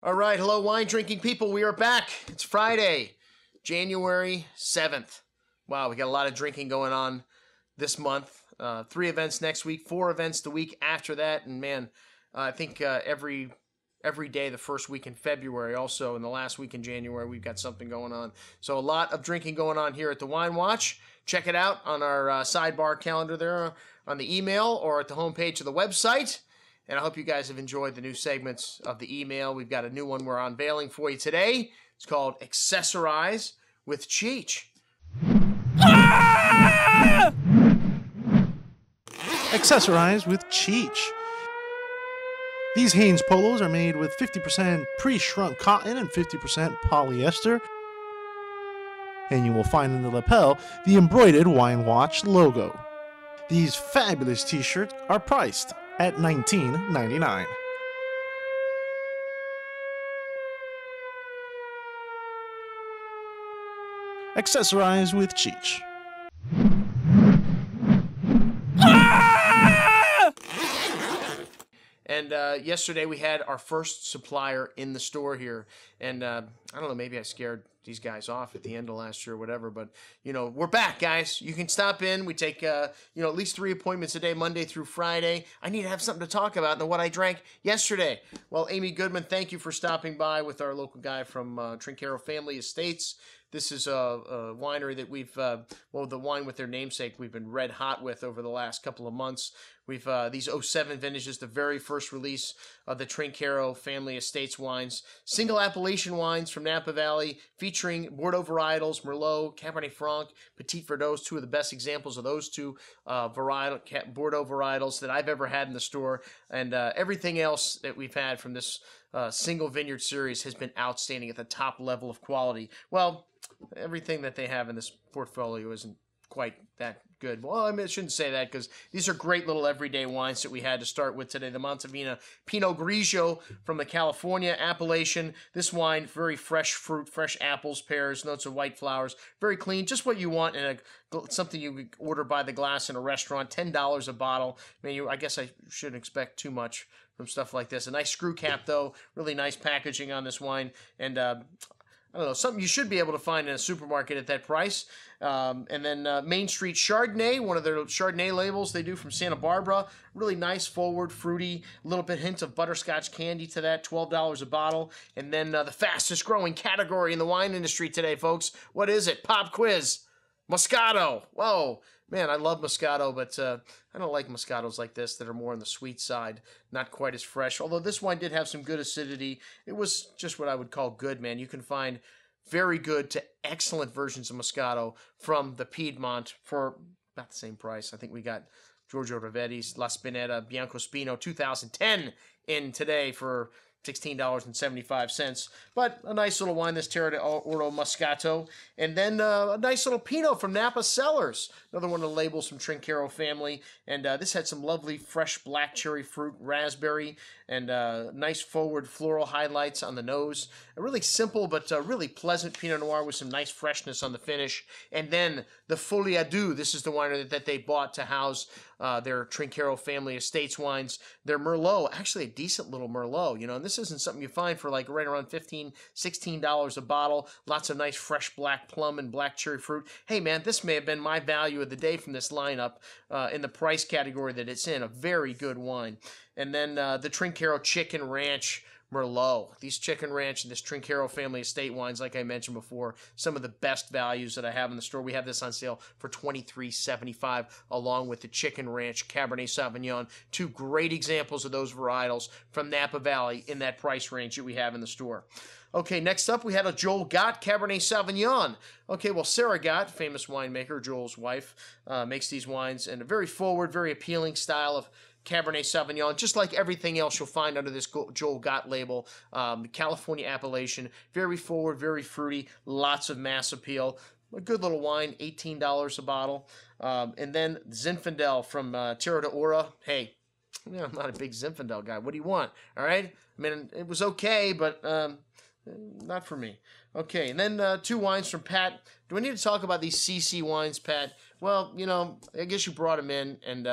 All right, hello, wine drinking people. We are back. It's Friday, January 7th. Wow, we got a lot of drinking going on this month. 3 events next week, 4 events the week after that, and man, I think every day the first week in February, also in the last week in January, we've got something going on. So a lot of drinking going on here at the Wine Watch. Check it out on our sidebar calendar there on the email or at the homepage of the website. And I hope you guys have enjoyed the new segments of the email. We've got a new one we're unveiling for you today. It's called Accessorize with Cheech. Ah! Accessorize with Cheech. These Hanes polos are made with 50% pre-shrunk cotton and 50% polyester. And you will find in the lapel the embroidered Wine Watch logo. These fabulous t-shirts are priced at $19.99. Accessorize with Cheech. And yesterday we had our first supplier in the store here. And I don't know, maybe I scared these guys off at the end of last year or whatever. But, you know, we're back, guys. You can stop in. We take, at least 3 appointments a day, Monday through Friday. I need to have something to talk about than what I drank yesterday. Well, Amy Goodman, thank you for stopping by with our local guy from Trinchero Family Estates. This is a winery that we've, the wine with their namesake, we've been red hot with over the last couple of months. We've these 07 vintages, the very first release of the Trinchero Family Estates wines. Single appellation wines from Napa Valley featuring Bordeaux varietals, Merlot, Cabernet Franc, Petit Verdot, 2 of the best examples of those 2 Bordeaux varietals that I've ever had in the store. And everything else that we've had from this single vineyard series has been outstanding at the top level of quality. Well, everything that they have in this portfolio isn't quite that good. Well, I mean, I shouldn't say that because these are great little everyday wines that we had to start with today. The Montevina Pinot Grigio from the California appellation. This wine, very fresh fruit, fresh apples, pears, notes of white flowers. Very clean, just what you want in something you could order by the glass in a restaurant. $10 a bottle. I mean, I guess I shouldn't expect too much from stuff like this. A nice screw cap, though. Really nice packaging on this wine. And I don't know, something you should be able to find in a supermarket at that price. And then Main Street Chardonnay, one of their Chardonnay labels they do from Santa Barbara. Really nice, forward, fruity, a little bit hint of butterscotch candy to that, $12 a bottle. And then the fastest growing category in the wine industry today, folks. What is it? Pop quiz. Moscato. Whoa. Man, I love Moscato, but I don't like Moscatos like this that are more on the sweet side, not quite as fresh. Although this wine did have some good acidity. It was just what I would call good, man. You can find very good to excellent versions of Moscato from the Piedmont for about the same price. I think we got Giorgio Ravetti's La Spinetta Bianco Spino 2010 in today for $16.75, but a nice little wine, this Terra d'Oro Moscato, and then a nice little Pinot from Napa Cellars, another one of the labels from Trinchero Family, and this had some lovely fresh black cherry fruit, raspberry, and nice forward floral highlights on the nose. A really simple but really pleasant Pinot Noir with some nice freshness on the finish, and then the Folie Deux. This is the winery that they bought to house their Trinchero Family Estates wines. Their Merlot, actually a decent little Merlot, and this isn't something you find for like right around $15, $16 a bottle. Lots of nice fresh black plum and black cherry fruit. Hey man, this may have been my value of the day from this lineup in the price category that it's in. A very good wine. And then the Trinchero Chicken Ranch Merlot. These Chicken Ranch and this Trinchero Family Estate wines, like I mentioned before, some of the best values that I have in the store. We have this on sale for $23.75 along with the Chicken Ranch Cabernet Sauvignon. 2 great examples of those varietals from Napa Valley in that price range that we have in the store. Okay, next up we had a Joel Gott Cabernet Sauvignon. Okay, well, Sarah Gott, famous winemaker, Joel's wife, makes these wines in a very forward, very appealing style of Cabernet Sauvignon, just like everything else you'll find under this Joel Gott label. California appellation, very forward, very fruity, lots of mass appeal. A good little wine, $18 a bottle. And then Zinfandel from Terra d'Oro. Hey, I'm not a big Zinfandel guy. What do you want? All right? I mean, it was okay, but not for me. Okay, and then 2 wines from Pat. Do I need to talk about these CC wines, Pat? Well, I guess you brought them in, and,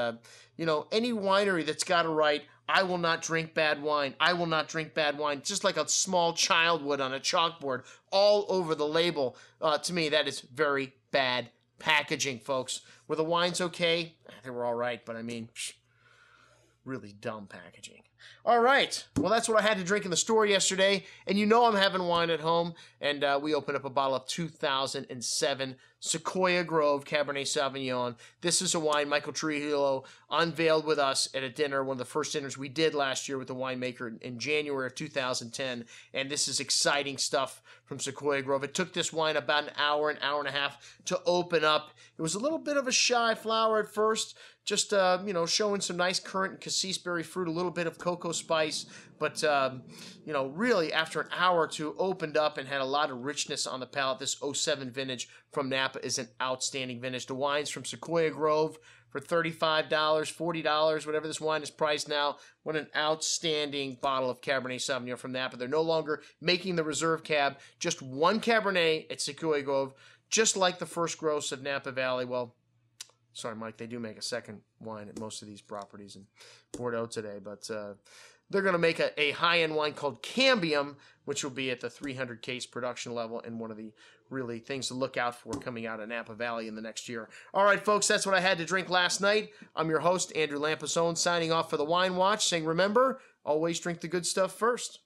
any winery that's got to write I will not drink bad wine. I will not drink bad wine. Just like a small child would on a chalkboard all over the label. To me, that is very bad packaging, folks. Were the wines okay? They were all right, but I mean, really dumb packaging. All right. Well, that's what I had to drink in the store yesterday. And you know I'm having wine at home. And we opened up a bottle of 2007 Sequoia Grove Cabernet Sauvignon. This is a wine Michael Trujillo unveiled with us at a dinner, one of the first dinners we did last year with the winemaker in January of 2010. And this is exciting stuff from Sequoia Grove. It took this wine about an hour and a half to open up. It was a little bit of a shy flower at first, just, showing some nice currant and cassis berry fruit, a little bit of cocoa spice. But, really after an hour or two opened up and had a lot of richness on the palate. This 07 vintage from Napa is an outstanding vintage. The wines from Sequoia Grove for $35, $40, whatever this wine is priced now. What an outstanding bottle of Cabernet Sauvignon from Napa. They're no longer making the reserve cab, just one Cabernet at Sequoia Grove, just like the first gross of Napa Valley. Well, sorry, Mike, they do make a second wine at most of these properties in Bordeaux today, but they're going to make a high-end wine called Cambium, which will be at the 300 case production level and one of the really things to look out for coming out of Napa Valley in the next year. All right, folks, that's what I had to drink last night. I'm your host, Andrew Lampasone, signing off for the Wine Watch, saying remember, always drink the good stuff first.